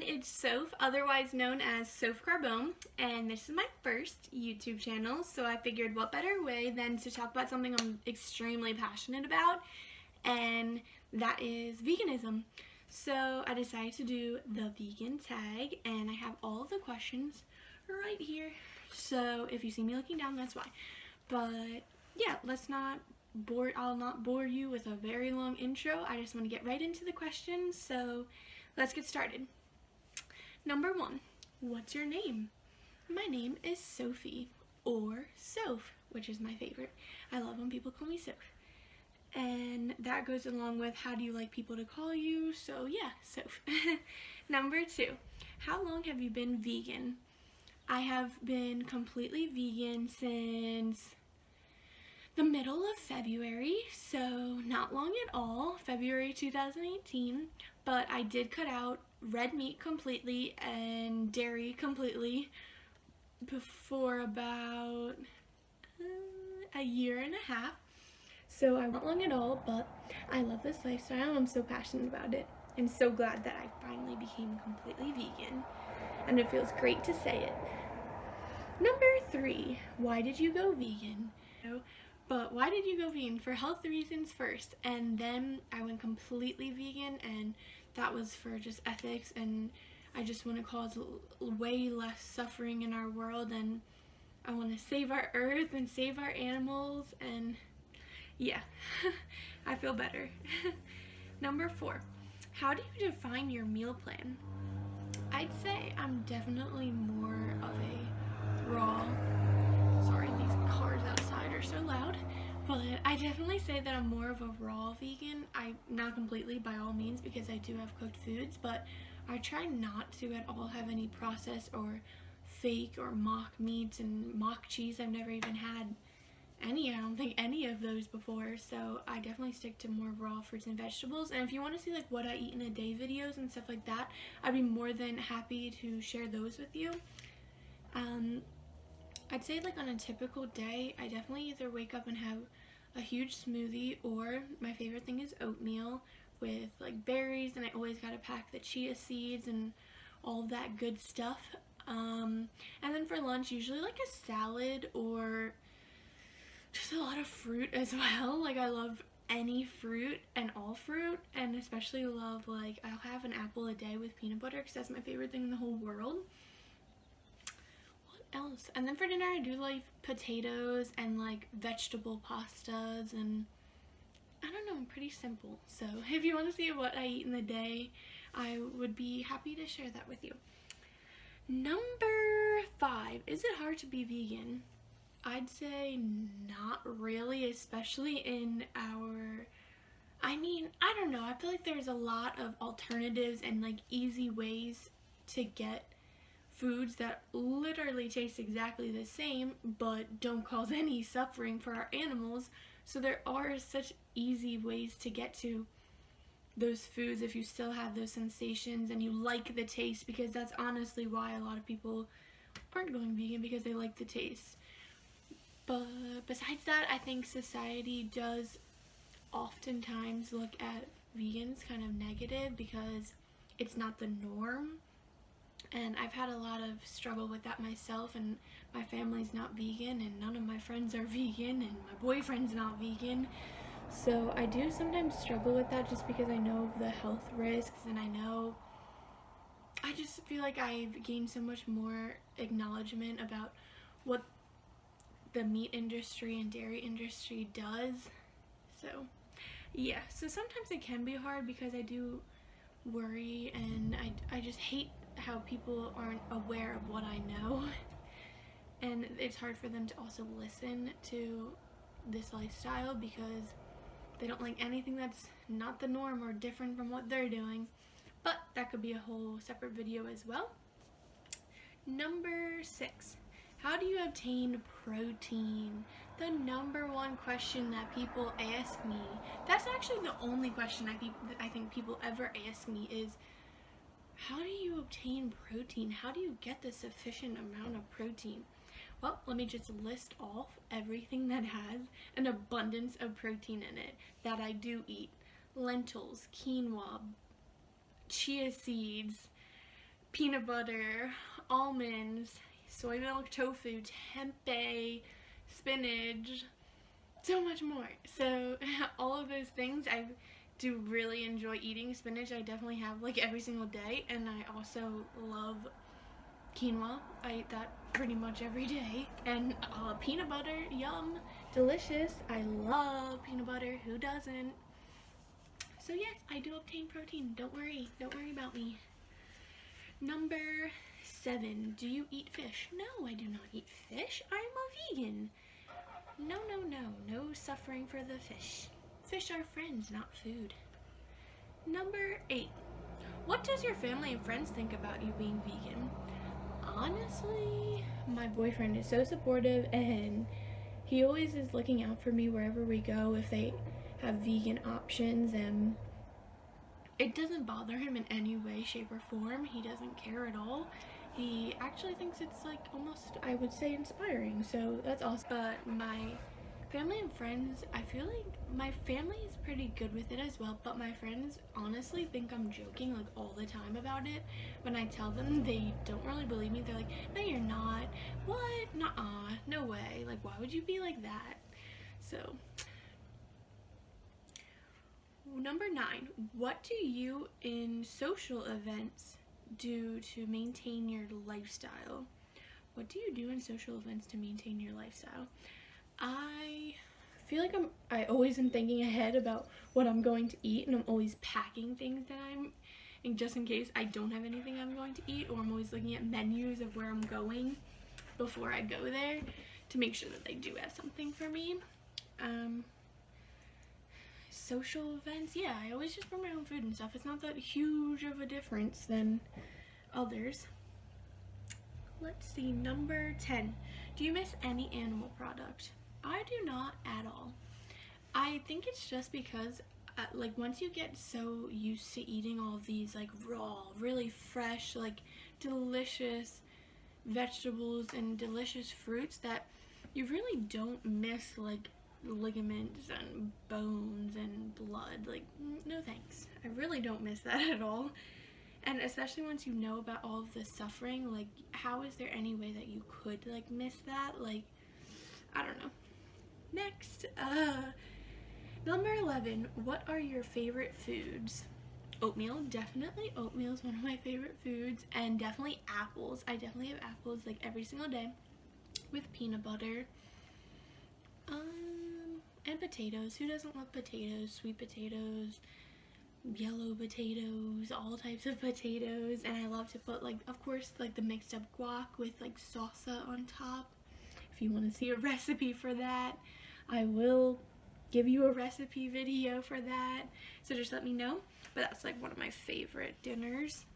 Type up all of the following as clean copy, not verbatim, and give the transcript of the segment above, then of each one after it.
everyone, it's Soph, otherwise known as Soph Carbone, and this is my first YouTube channel, so I figured what better way than to talk about something I'm extremely passionate about, and that is veganism. So I decided to do the vegan tag, and I have all of the questions right here, so if you see me looking down, that's why. But yeah, I'll not bore you with a very long intro. I just want to get right into the questions, so let's get started. Number 1, what's your name? My name is Sophie, or Soph, which is my favorite. I love when people call me Soph. And that goes along with how do you like people to call you, so yeah, Soph. Number 2, how long have you been vegan? I have been completely vegan since the middle of February, so not long at all, February 2018, but I did cut out red meat completely and dairy completely before about a year and a half. So I not long at all, but I love this lifestyle. I'm so passionate about it and so glad that I finally became completely vegan, and it feels great to say it. Number 3, why did you go vegan? But why did you go vegan? For health reasons first, and then I went completely vegan, and that was for just ethics, and I just want to cause way less suffering in our world, and I want to save our earth and save our animals, and yeah, I feel better. Number 4, how do you define your meal plan? I'd say I'm definitely more of a raw, sorry, these cars outside are so loud, but I definitely say that I'm more of a raw vegan. Not completely by all means, because I do have cooked foods, but I try not to at all have any processed or fake or mock meats and mock cheese. I've never even had I don't think any of those before, so I definitely stick to more raw fruits and vegetables. And if you want to see like what I eat in a day videos and stuff like that, I'd be more than happy to share those with you. I'd say like on a typical day, I definitely either wake up and have a huge smoothie, or my favorite thing is oatmeal with like berries, and I always gotta pack the chia seeds and all of that good stuff. And then for lunch, usually like a salad or just a lot of fruit as well. Like I love any fruit and all fruit, and especially love, like, I'll have an apple a day with peanut butter because that's my favorite thing in the whole world. Else, and then for dinner I do like potatoes and like vegetable pastas, and I don't know, I'm pretty simple. So if you want to see what I eat in the day, I would be happy to share that with you. Number 5, is it hard to be vegan? I'd say not really, especially in I don't know, I feel like there's a lot of alternatives and like easy ways to get foods that literally taste exactly the same but don't cause any suffering for our animals. So there are such easy ways to get to those foods if you still have those sensations and you like the taste, because that's honestly why a lot of people aren't going vegan, because they like the taste. But besides that, I think society does oftentimes look at vegans kind of negative because it's not the norm. And I've had a lot of struggle with that myself, and my family's not vegan, and none of my friends are vegan, and my boyfriend's not vegan. So I do sometimes struggle with that just because I know of the health risks, and I just feel like I've gained so much more acknowledgement about what the meat industry and dairy industry does. So yeah, so sometimes it can be hard because I do worry, and I just hate how people aren't aware of what I know, and it's hard for them to also listen to this lifestyle because they don't like anything that's not the norm or different from what they're doing. But that could be a whole separate video as well. Number 6, how do you obtain protein? The number 1 question that people ask me, that's actually the only question I think people ever ask me, is how do you obtain protein? How do you get the sufficient amount of protein? Well, let me just list off everything that has an abundance of protein in it that I do eat. Lentils, quinoa, chia seeds, peanut butter, almonds, soy milk, tofu, tempeh, spinach, so much more. So all of those things, I do really enjoy eating. Spinach I definitely have like every single day, and I also love quinoa. I eat that pretty much every day. And peanut butter, yum, delicious. I love peanut butter, who doesn't? So yes, I do obtain protein, don't worry about me. Number 7, do you eat fish? No, I do not eat fish. I'm a vegan. No, no suffering for the fish. Fish are friends, not food. Number 8, what does your family and friends think about you being vegan? Honestly, my boyfriend is so supportive, and he always is looking out for me wherever we go if they have vegan options, and it doesn't bother him in any way, shape, or form. He doesn't care at all. He actually thinks it's like almost, I would say, inspiring, so that's awesome. But my family and friends, I feel like my family is pretty good with it as well, but my friends honestly think I'm joking like all the time about it. When I tell them, they don't really believe me. They're like, no, you're not. What? Nuh-uh, no way. Like, why would you be like that? So number 9, what do you in social events do to maintain your lifestyle? What do you do in social events to maintain your lifestyle? I feel like I always am thinking ahead about what I'm going to eat, and I'm always packing things that and just in case I don't have anything I'm going to eat, or I'm always looking at menus of where I'm going before I go there to make sure that they do have something for me. Social events, yeah, I always just bring my own food and stuff. It's not that huge of a difference than others. Let's see, number 10, do you miss any animal product? I do not at all. I think it's just because like once you get so used to eating all of these like raw, really fresh, like delicious vegetables and delicious fruits, that you really don't miss like ligaments and bones and blood. Like, no thanks. I really don't miss that at all. And especially once you know about all of the suffering, like, how is there any way that you could like miss that? Like, I don't know. Next, number 11, what are your favorite foods? Oatmeal, definitely oatmeal is one of my favorite foods, and definitely apples. I definitely have apples like every single day with peanut butter. And potatoes. Who doesn't love potatoes? Sweet potatoes, yellow potatoes, all types of potatoes. And I love to put, like, of course, like the mixed up guac with like salsa on top. If you want to see a recipe for that, I will give you a recipe video for that, so just let me know. But that's like one of my favorite dinners.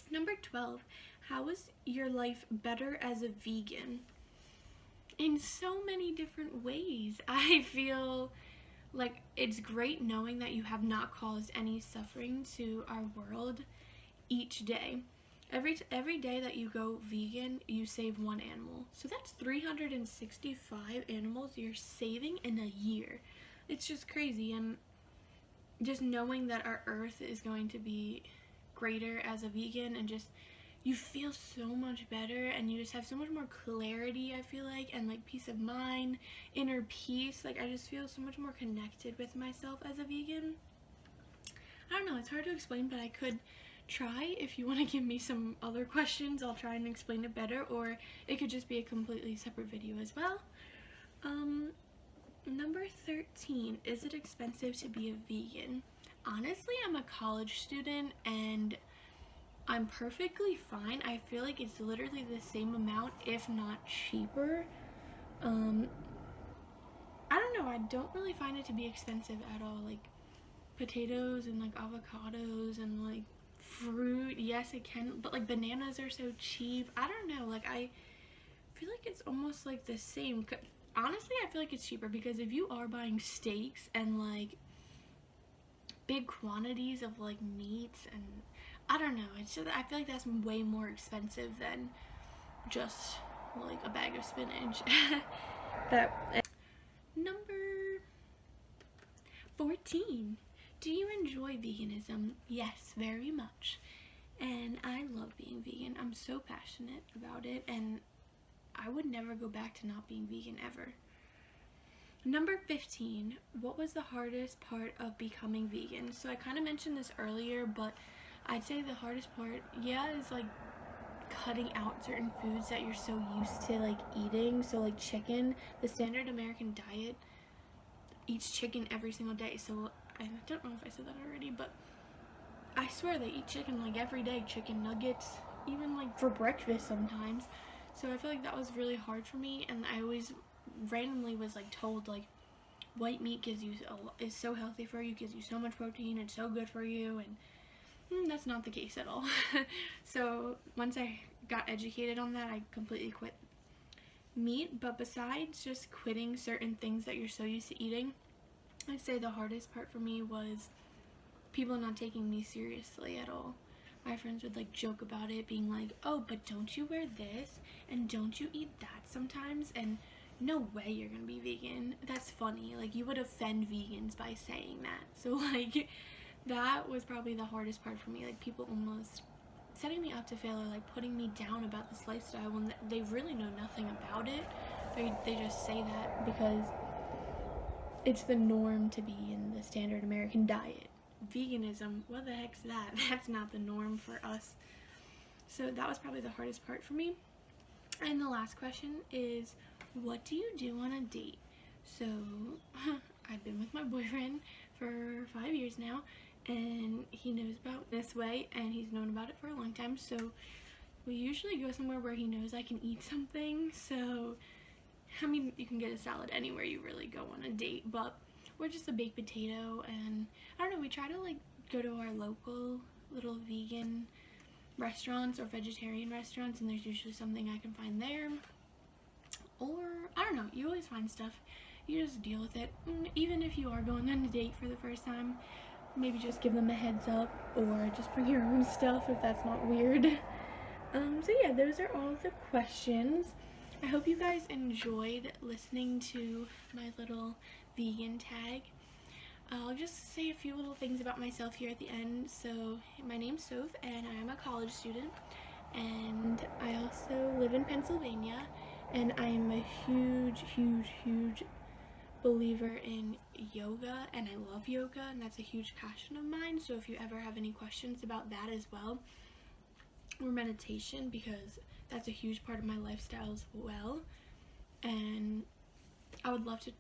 Number 12, how is your life better as a vegan? In so many different ways. I feel like it's great knowing that you have not caused any suffering to our world each day. Every day that you go vegan, you save one animal. So that's 365 animals you're saving in a year. It's just crazy. And just knowing that our earth is going to be greater as a vegan, and just you feel so much better, and you just have so much more clarity, I feel like, and like peace of mind, inner peace. Like, I just feel so much more connected with myself as a vegan. I don't know, it's hard to explain, but I could try. If you want to give me some other questions, I'll try and explain it better, or it could just be a completely separate video as well. Number 13, is it expensive to be a vegan? Honestly, I'm a college student and I'm perfectly fine. I feel like it's literally the same amount, if not cheaper. I don't know, I don't really find it to be expensive at all. Like, potatoes and like avocados and like fruit, yes it can, but like bananas are so cheap. I don't know, like I feel like it's almost like the same. Honestly, I feel like it's cheaper because if you are buying steaks and like big quantities of like meats, and I don't know, it's just, I feel like that's way more expensive than just like a bag of spinach. Number 14, do you enjoy veganism? Yes, very much. and I love being vegan. I'm so passionate about it, and I would never go back to not being vegan ever. Number 15, what was the hardest part of becoming vegan? So I kind of mentioned this earlier, but I'd say the hardest part, is like cutting out certain foods that you're so used to like eating. So like chicken, the standard American diet eats chicken every single day. So I don't know if I said that already, but I swear they eat chicken like every day, chicken nuggets, even like for breakfast sometimes. So I feel like that was really hard for me, and I always randomly was like told like white meat is so healthy for you, gives you so much protein, it's so good for you, and that's not the case at all. So once I got educated on that, I completely quit meat. But besides just quitting certain things that you're so used to eating, I'd say the hardest part for me was people not taking me seriously at all. My friends would like joke about it, being like, oh, but don't you wear this and don't you eat that sometimes, and no way you're gonna be vegan, that's funny, like you would offend vegans by saying that. So like that was probably the hardest part for me, like people almost setting me up to fail, or like putting me down about this lifestyle when they really know nothing about it. They just say that because it's the norm to be in the standard American diet. Veganism, what the heck's that? That's not the norm for us. So that was probably the hardest part for me. And the last question is, what do you do on a date? So I've been with my boyfriend for 5 years now, and he knows about This Way, and he's known about it for a long time. So we usually go somewhere where he knows I can eat something. So I mean, you can get a salad anywhere you really go on a date, but we're just a baked potato, and I don't know, we try to like go to our local little vegan restaurants or vegetarian restaurants, and there's usually something I can find there. Or I don't know, you always find stuff, you just deal with it. Even if you are going on a date for the first time, maybe just give them a heads up, or just bring your own stuff if that's not weird. So yeah, those are all the questions. I hope you guys enjoyed listening to my little vegan tag. I'll just say a few little things about myself here at the end. So my name's Soph, and I'm a college student, and I also live in Pennsylvania, and I'm a huge believer in yoga, and I love yoga, and that's a huge passion of mine. So if you ever have any questions about that as well, or meditation, because that's a huge part of my lifestyle as well, and I would love to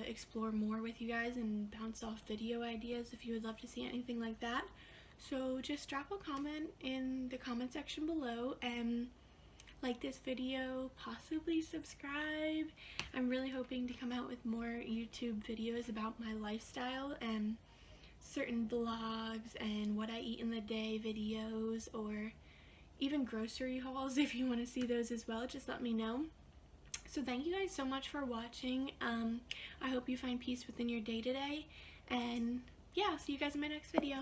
explore more with you guys and bounce off video ideas if you would love to see anything like that. So just drop a comment in the comment section below, and like this video, possibly subscribe. I'm really hoping to come out with more YouTube videos about my lifestyle and certain vlogs and what I eat in the day videos, or even grocery hauls. If you want to see those as well, just let me know. So thank you guys so much for watching. I hope you find peace within your day today, and yeah, I'll see you guys in my next video.